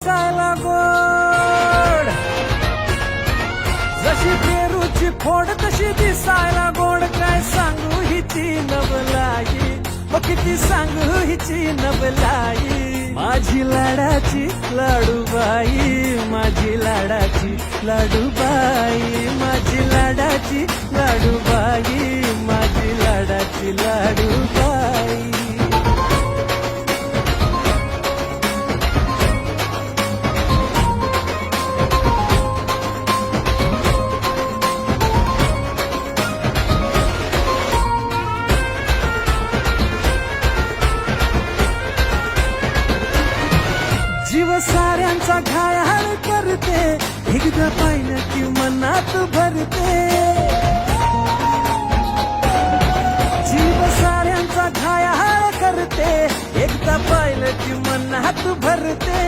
दिसायला गोड जशी पेरूची फोड तशी दिसायला गोड काय सांगू हिची नवलाई हो किती सांगू हिची नवलाई माझी लाडाची लाडूबाई माझी लाडाची लाडूबाई माझी लाडाची लाडूबाई माझी लाडाची लाडूबाई जीव साऱ्यांचा घायाळ करते एकदा पाहिलं की मनात भरते जीव साऱ्यांचा घायाळ करते एकदा पाहिलं की मनात भरते